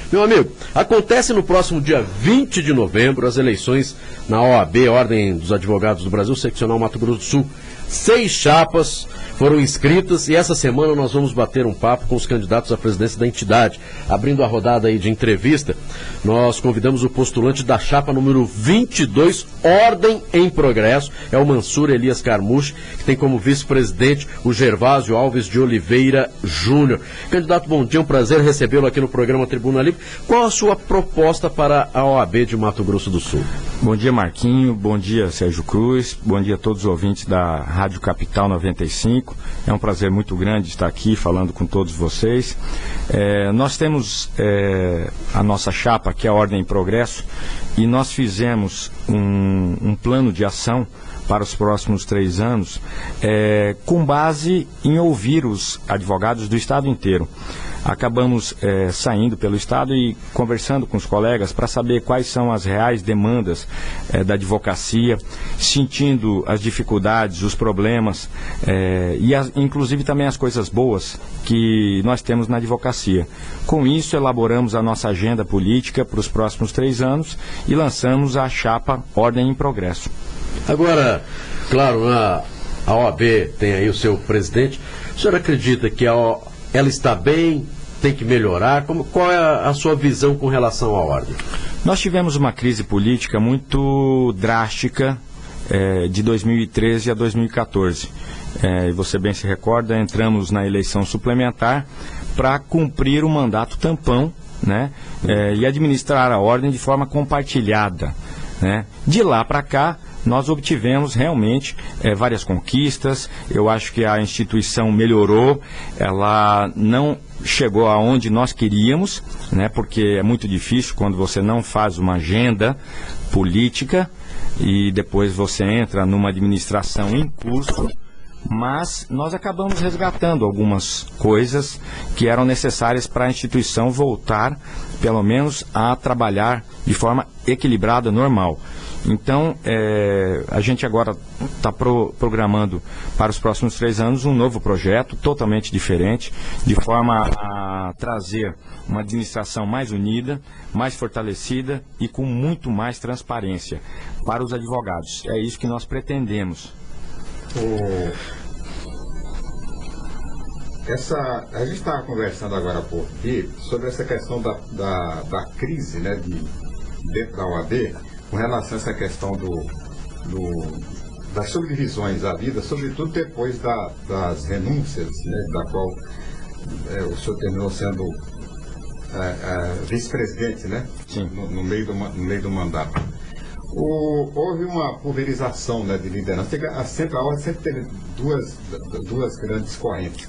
Meu amigo, acontece no próximo dia 20 de novembro as eleições na OAB, Ordem dos Advogados do Brasil, seccional Mato Grosso do Sul. 6 chapas foram inscritas e essa semana nós vamos bater um papo com os candidatos à presidência da entidade. Abrindo a rodada aí de entrevista, nós convidamos o postulante da chapa número 22, Ordem em Progresso, é o Mansur Elias Carmuche, que tem como vice-presidente o Gervásio Alves de Oliveira Júnior. Candidato, bom dia, um prazer recebê-lo aqui no programa Tribuna Livre. Qual a sua proposta para a OAB de Mato Grosso do Sul? Bom dia, Marquinho, bom dia, Sérgio Cruz, bom dia a todos os ouvintes da Rádio Capital 95. É um prazer muito grande estar aqui falando com todos vocês. Nós temos a nossa chapa, que é a Ordem em Progresso, e nós fizemos um plano de ação para os próximos 3 anos, com base em ouvir os advogados do estado inteiro. Acabamos saindo pelo estado e conversando com os colegas para saber quais são as reais demandas da advocacia, sentindo as dificuldades, os problemas e inclusive também as coisas boas que nós temos na advocacia. Com isso, elaboramos a nossa agenda política para os próximos 3 anos e lançamos a chapa Ordem em Progresso. Agora, claro, a OAB tem aí o seu presidente. O senhor acredita que ela está bem, tem que melhorar? Qual é a sua visão com relação à ordem? Nós tivemos uma crise política muito drástica de 2013 a 2014. E você bem se recorda, entramos na eleição suplementar para cumprir o mandato tampão, né? E administrar a ordem de forma compartilhada, né? De lá para cá, nós obtivemos realmente várias conquistas. Eu acho que a instituição melhorou, ela não chegou aonde nós queríamos, né, porque é muito difícil quando você não faz uma agenda política e depois você entra numa administração em curso, mas nós acabamos resgatando algumas coisas que eram necessárias para a instituição voltar, pelo menos, a trabalhar de forma equilibrada, normal. Então, a gente agora está programando para os próximos 3 anos um novo projeto totalmente diferente, de forma a trazer uma administração mais unida, mais fortalecida e com muito mais transparência para os advogados. É isso que nós pretendemos. A gente estava conversando agora há pouco aqui sobre essa questão da crise, né, dentro da OAB, com relação a essa questão das subdivisões da vida, sobretudo depois das renúncias, né, da qual o senhor terminou sendo vice-presidente, né? Sim. No meio do mandato. Houve uma pulverização, né, de liderança. A ordem sempre teve duas grandes correntes.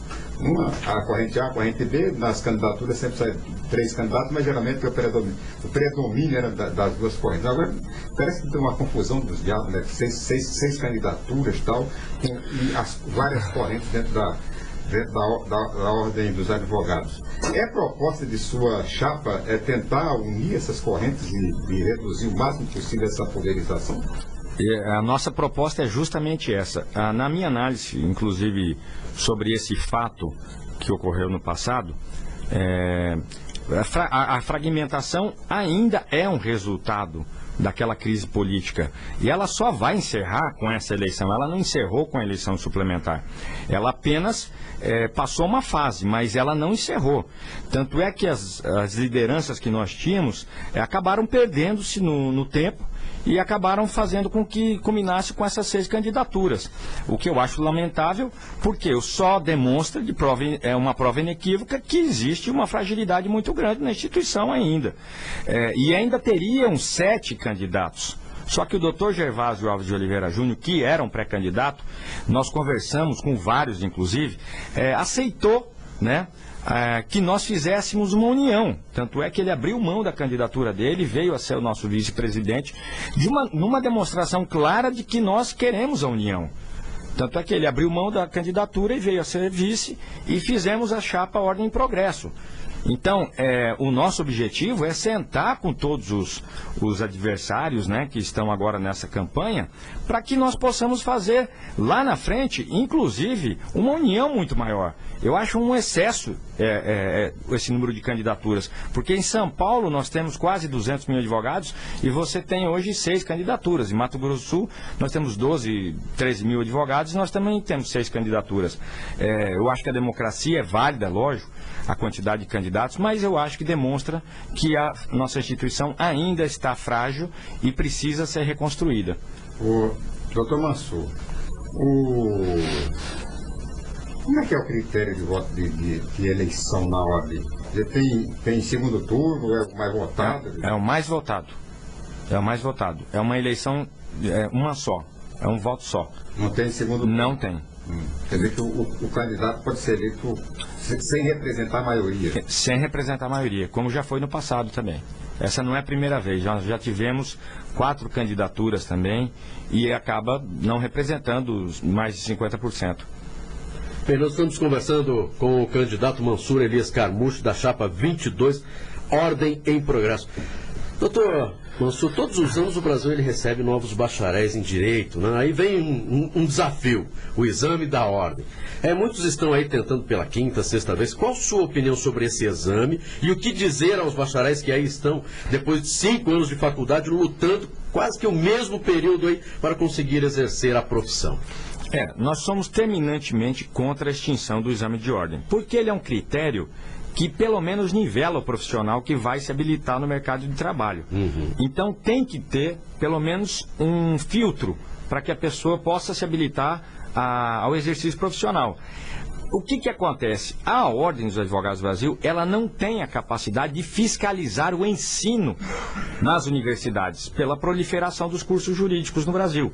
A corrente A, a corrente B, nas candidaturas sempre saem 3 candidatos, mas geralmente o predomínio era das 2 correntes. Agora, parece que tem uma confusão dos diabos, né? 6 candidaturas e tal, e as várias correntes dentro da Ordem dos Advogados. A proposta de sua chapa tentar unir essas correntes e reduzir o máximo possível essa pulverização? A nossa proposta é justamente essa. Na minha análise, inclusive, sobre esse fato que ocorreu no passado, a fragmentação ainda é um resultado daquela crise política. E ela só vai encerrar com essa eleição. Ela não encerrou com a eleição suplementar. Ela apenas passou uma fase, mas ela não encerrou. Tanto é que as lideranças que nós tínhamos acabaram perdendo-se no tempo e acabaram fazendo com que culminasse com essas 6 candidaturas. O que eu acho lamentável, porque só demonstra uma prova inequívoca que existe uma fragilidade muito grande na instituição ainda. E ainda teriam 7 candidatos. Só que o doutor Gervásio Alves de Oliveira Júnior, que era um pré-candidato, nós conversamos com vários, inclusive, aceitou, né, que nós fizéssemos uma união. Tanto é que ele abriu mão da candidatura dele, veio a ser o nosso vice-presidente, numa demonstração clara de que nós queremos a união. Tanto é que ele abriu mão da candidatura e veio a ser vice, e fizemos a chapa Ordem em Progresso. Então, o nosso objetivo é sentar com todos os adversários, né, que estão agora nessa campanha, para que nós possamos fazer lá na frente, inclusive, uma união muito maior. Eu acho um excesso esse número de candidaturas. Porque em São Paulo nós temos quase 200 mil advogados e você tem hoje 6 candidaturas. Em Mato Grosso do Sul nós temos 12, 13 mil advogados e nós também temos 6 candidaturas. Eu acho que a democracia é válida, lógico, a quantidade de candidatos, mas eu acho que demonstra que a nossa instituição ainda está frágil e precisa ser reconstruída. O doutor Mansur, como é que é o critério de voto de eleição na OAB? Tem segundo turno, é o mais votado? É o mais votado. É o mais votado. É uma eleição, uma só. É um voto só. Não tem segundo turno? Não tem. Quer dizer que o candidato pode ser eleito sem representar a maioria? Sem representar a maioria, como já foi no passado também. Essa não é a primeira vez, nós já tivemos 4 candidaturas também e acaba não representando mais de 50%. Bem, nós estamos conversando com o candidato Mansur Elias Carmucho, da chapa 22, Ordem em Progresso. Doutor Mansur, todos os anos o Brasil ele recebe novos bacharéis em Direito, né? Aí vem um desafio, o exame da ordem. Muitos estão aí tentando pela 5ª, 6ª vez. Qual a sua opinião sobre esse exame e o que dizer aos bacharéis que aí estão, depois de 5 anos de faculdade, lutando quase que o mesmo período aí para conseguir exercer a profissão? Nós somos terminantemente contra a extinção do exame de ordem, porque ele é um critério que pelo menos nivela o profissional que vai se habilitar no mercado de trabalho. Então tem que ter pelo menos um filtro para que a pessoa possa se habilitar ao exercício profissional. O que acontece? A Ordem dos Advogados do Brasil, ela não tem a capacidade de fiscalizar o ensino nas universidades, pela proliferação dos cursos jurídicos no Brasil.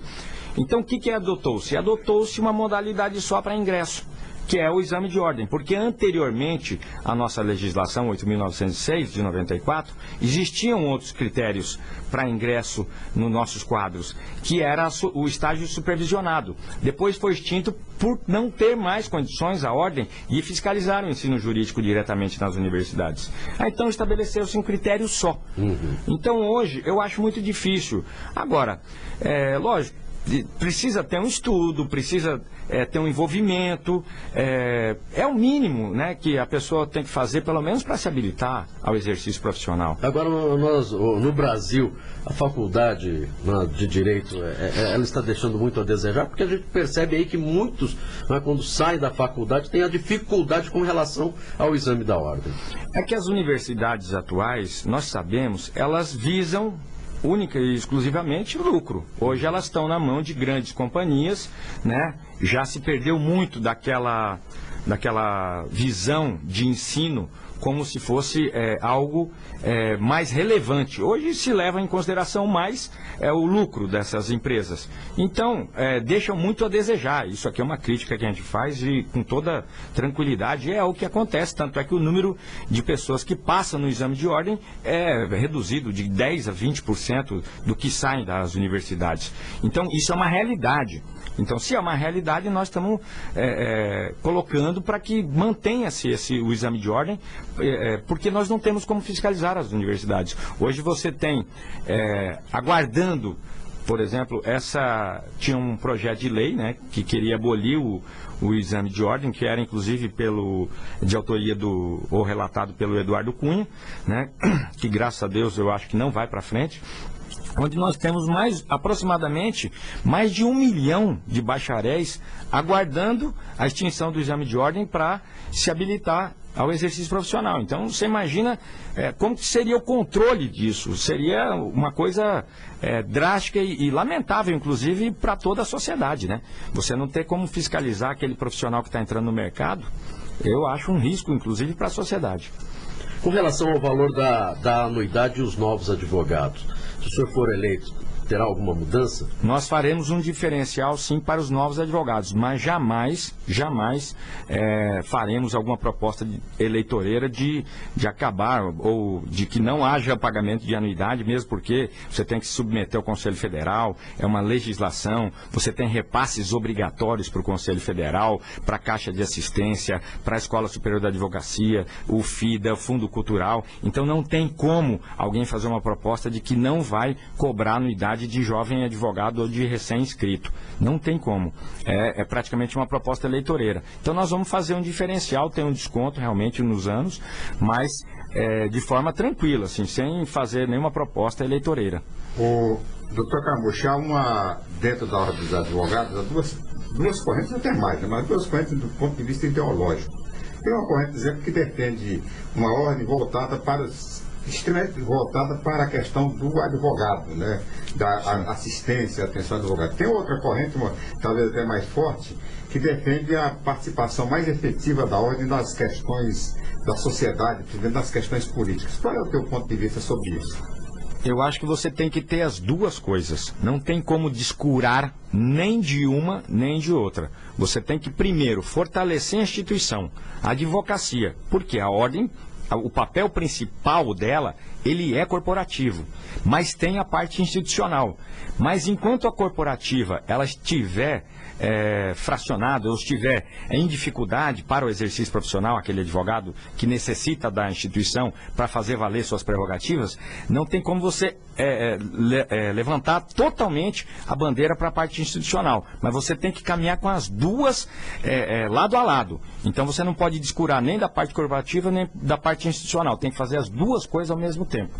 Então, o que adotou-se? Adotou-se uma modalidade só para ingresso, que é o exame de ordem, porque anteriormente a nossa legislação 8.906 de 94, existiam outros critérios para ingresso nos nossos quadros, que era o estágio supervisionado. Depois foi extinto por não ter mais condições a ordem de fiscalizar o ensino jurídico diretamente nas universidades. Então estabeleceu-se um critério só. Então hoje eu acho muito difícil. Agora, lógico, precisa ter um estudo, precisa ter um envolvimento, é o mínimo, né, que a pessoa tem que fazer, pelo menos para se habilitar ao exercício profissional. Agora, no Brasil, a faculdade de Direito, ela está deixando muito a desejar, porque a gente percebe aí que muitos, né, quando saem da faculdade, têm a dificuldade com relação ao exame da ordem. É que as universidades atuais, nós sabemos, elas visam única e exclusivamente lucro. Hoje elas estão na mão de grandes companhias, né? Já se perdeu muito daquela visão de ensino como se fosse algo mais relevante. Hoje se leva em consideração mais o lucro dessas empresas. Então, deixam muito a desejar. Isso aqui é uma crítica que a gente faz e com toda tranquilidade é o que acontece. Tanto é que o número de pessoas que passam no exame de ordem é reduzido de 10% a 20% do que saem das universidades. Então, isso é uma realidade. Então, se é uma realidade, nós estamos colocando para que mantenha-se o exame de ordem, porque nós não temos como fiscalizar as universidades. Hoje você tem, aguardando, por exemplo, tinha um projeto de lei, né, que queria abolir o exame de ordem, que era inclusive de autoria ou relatado pelo Eduardo Cunha, né, que graças a Deus eu acho que não vai para frente, onde nós temos aproximadamente mais de 1 milhão de bacharéis aguardando a extinção do exame de ordem para se habilitar ao exercício profissional. Então, você imagina como que seria o controle disso? Seria uma coisa drástica e lamentável, inclusive, para toda a sociedade, né? Você não ter como fiscalizar aquele profissional que está entrando no mercado, eu acho um risco, inclusive, para a sociedade. Com relação ao valor da anuidade e os novos advogados, se o senhor for eleito, terá alguma mudança? Nós faremos um diferencial, sim, para os novos advogados, mas jamais faremos alguma proposta eleitoreira de acabar ou de que não haja pagamento de anuidade, mesmo porque você tem que se submeter ao Conselho Federal, é uma legislação, você tem repasses obrigatórios para o Conselho Federal, para a Caixa de Assistência, para a Escola Superior da Advocacia, o FIDA, o Fundo Cultural. Então não tem como alguém fazer uma proposta de que não vai cobrar anuidade qualidade de jovem advogado ou de recém-inscrito. Não tem como. É praticamente uma proposta eleitoreira. Então nós vamos fazer um diferencial, tem um desconto realmente nos anos, mas de forma tranquila, assim, sem fazer nenhuma proposta eleitoreira. O doutor Carmucho, há dentro da Ordem dos Advogados, há duas correntes, até mais, né? Mas duas correntes do ponto de vista ideológico. Tem uma corrente, por exemplo, que defende uma ordem extremamente voltada para a questão do advogado, né? Da assistência, atenção ao advogado. Tem outra corrente, talvez até mais forte, que defende a participação mais efetiva da ordem nas questões da sociedade, das questões políticas. Qual é o teu ponto de vista sobre isso? Eu acho que você tem que ter as duas coisas. Não tem como descurar nem de uma nem de outra. Você tem que, primeiro, fortalecer a instituição, a advocacia, porque a ordem, o papel principal dela, ele é corporativo, mas tem a parte institucional. Mas enquanto a corporativa ela estiver fracionada ou estiver em dificuldade para o exercício profissional, aquele advogado que necessita da instituição para fazer valer suas prerrogativas, não tem como você levantar totalmente a bandeira para a parte institucional. Mas você tem que caminhar com as duas lado a lado. Então você não pode descurar nem da parte corporativa nem da parte institucional. Tem que fazer as duas coisas ao mesmo tempo.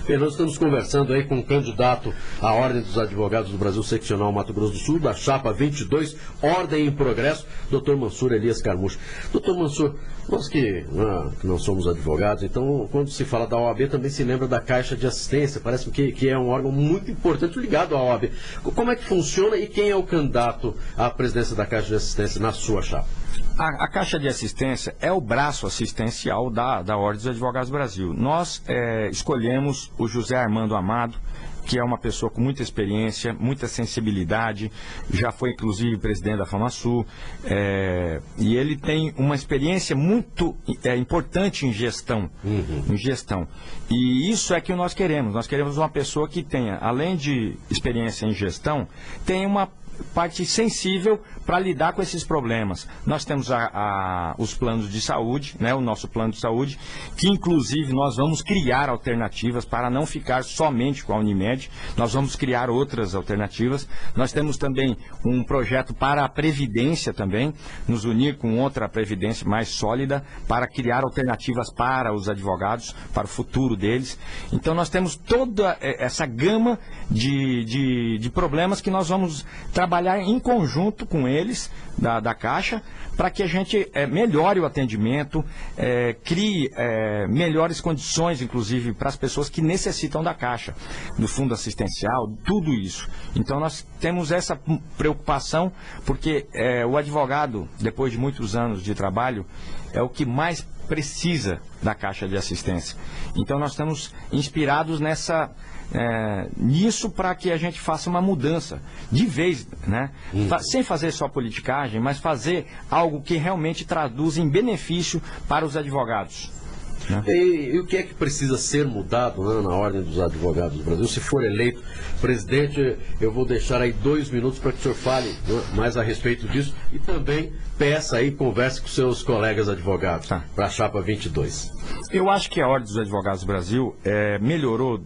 Nós estamos conversando aí com o candidato à Ordem dos Advogados do Brasil Seccional Mato Grosso do Sul, da Chapa 22, Ordem em Progresso, Dr. Mansur Elias Carmucho. Dr. Mansur, nós que não somos advogados, então quando se fala da OAB também se lembra da Caixa de Assistência, parece que é um órgão muito importante ligado à OAB. Como é que funciona e quem é o candidato à presidência da Caixa de Assistência na sua chapa? A Caixa de Assistência é o braço assistencial da Ordem dos Advogados do Brasil. Nós escolhemos o José Armando Amado, que é uma pessoa com muita experiência, muita sensibilidade, já foi inclusive presidente da FamaSul, e ele tem uma experiência muito importante em gestão, E isso é que nós queremos. Nós queremos uma pessoa que tenha, além de experiência em gestão, tenha uma parte sensível para lidar com esses problemas. Nós temos os planos de saúde, né, o nosso plano de saúde, que inclusive nós vamos criar alternativas para não ficar somente com a Unimed, nós vamos criar outras alternativas. Nós temos também um projeto para a Previdência também, nos unir com outra Previdência mais sólida para criar alternativas para os advogados, para o futuro deles. Então nós temos toda essa gama de problemas que nós vamos trabalhar em conjunto com eles, da Caixa, para que a gente melhore o atendimento, crie melhores condições, inclusive, para as pessoas que necessitam da Caixa, do fundo assistencial, tudo isso. Então nós temos essa preocupação, porque o advogado, depois de muitos anos de trabalho, é o que mais precisa da Caixa de Assistência. Então nós estamos inspirados nisso para que a gente faça uma mudança de vez, né? Sem fazer só politicagem, mas fazer algo que realmente traduza em benefício para os advogados. E o que é que precisa ser mudado, né, na Ordem dos Advogados do Brasil? Se for eleito presidente, eu vou deixar aí 2 minutos para que o senhor fale, né, mais a respeito disso e também peça aí, converse com seus colegas advogados para a Chapa 22. Eu acho que a Ordem dos Advogados do Brasil melhorou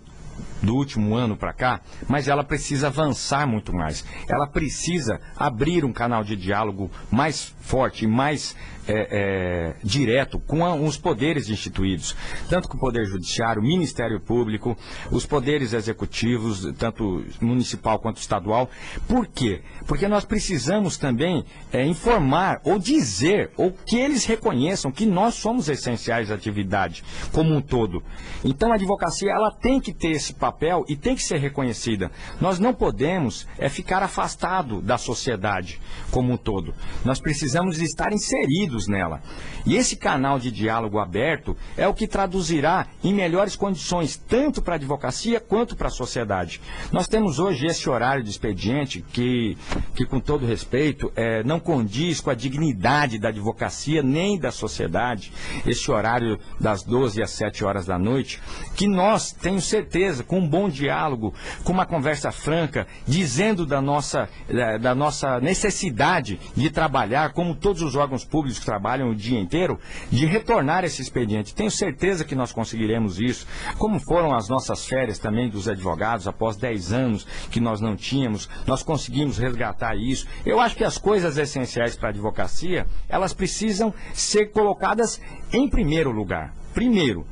do último ano para cá, mas ela precisa avançar muito mais. Ela precisa abrir um canal de diálogo mais forte, mais direto com os poderes instituídos, tanto com o Poder Judiciário, o Ministério Público, os poderes executivos, tanto municipal quanto estadual. Por quê? Porque nós precisamos também informar ou dizer, ou que eles reconheçam que nós somos essenciais à atividade como um todo. Então a advocacia ela tem que ter esse papel e tem que ser reconhecida. Nós não podemos ficar afastado da sociedade como um todo. Nós precisamos estar inseridos nela. E esse canal de diálogo aberto é o que traduzirá em melhores condições, tanto para a advocacia quanto para a sociedade. Nós temos hoje esse horário de expediente que com todo respeito, não condiz com a dignidade da advocacia nem da sociedade. Esse horário das 12 às 7 horas da noite, que nós, tenho certeza, com um bom diálogo, com uma conversa franca, dizendo da nossa necessidade de trabalhar, como todos os órgãos públicos que trabalham o dia inteiro, de retornar esse expediente. Tenho certeza que nós conseguiremos isso, como foram as nossas férias também dos advogados, após 10 anos que nós não tínhamos, nós conseguimos resgatar isso. Eu acho que as coisas essenciais para a advocacia, elas precisam ser colocadas em primeiro lugar. Primeiro,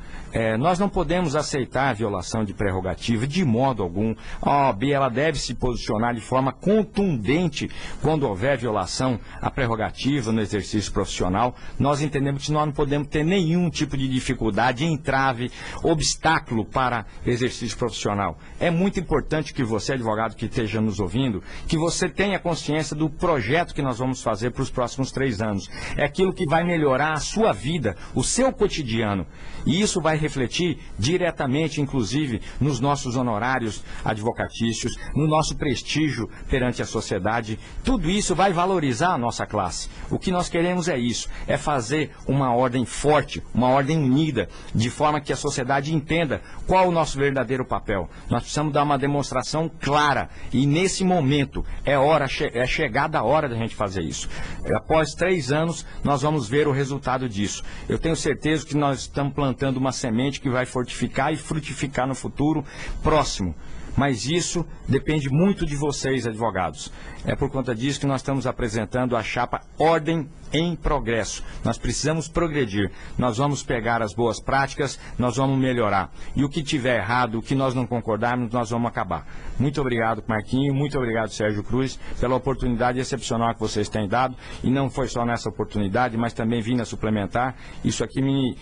nós não podemos aceitar a violação de prerrogativa de modo algum. A OAB ela deve se posicionar de forma contundente quando houver violação à prerrogativa no exercício profissional. Nós entendemos que nós não podemos ter nenhum tipo de dificuldade, entrave, obstáculo para exercício profissional. É muito importante que você, advogado que esteja nos ouvindo, que você tenha consciência do projeto que nós vamos fazer para os próximos 3 anos. É aquilo que vai melhorar a sua vida, o seu cotidiano. E isso vai refletir diretamente, inclusive, nos nossos honorários advocatícios, no nosso prestígio perante a sociedade. Tudo isso vai valorizar a nossa classe. O que nós queremos é isso, é fazer uma ordem forte, uma ordem unida, de forma que a sociedade entenda qual o nosso verdadeiro papel. Nós precisamos dar uma demonstração clara e, nesse momento, é chegada a hora da gente fazer isso. Após 3 anos, nós vamos ver o resultado disso. Eu tenho certeza que nós estamos plantando uma semente que vai fortificar e frutificar no futuro próximo. Mas isso depende muito de vocês, advogados. É por conta disso que nós estamos apresentando a chapa Ordem em Progresso. Nós precisamos progredir. Nós vamos pegar as boas práticas, nós vamos melhorar. E o que tiver errado, o que nós não concordarmos, nós vamos acabar. Muito obrigado, Marquinho. Muito obrigado, Sérgio Cruz, pela oportunidade excepcional que vocês têm dado. E não foi só nessa oportunidade, mas também vim na suplementar. Isso aqui me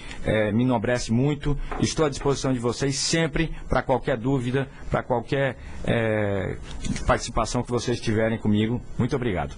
enobrece muito. Estou à disposição de vocês sempre para qualquer dúvida, para qualquer participação que vocês tiverem comigo. Muito obrigado.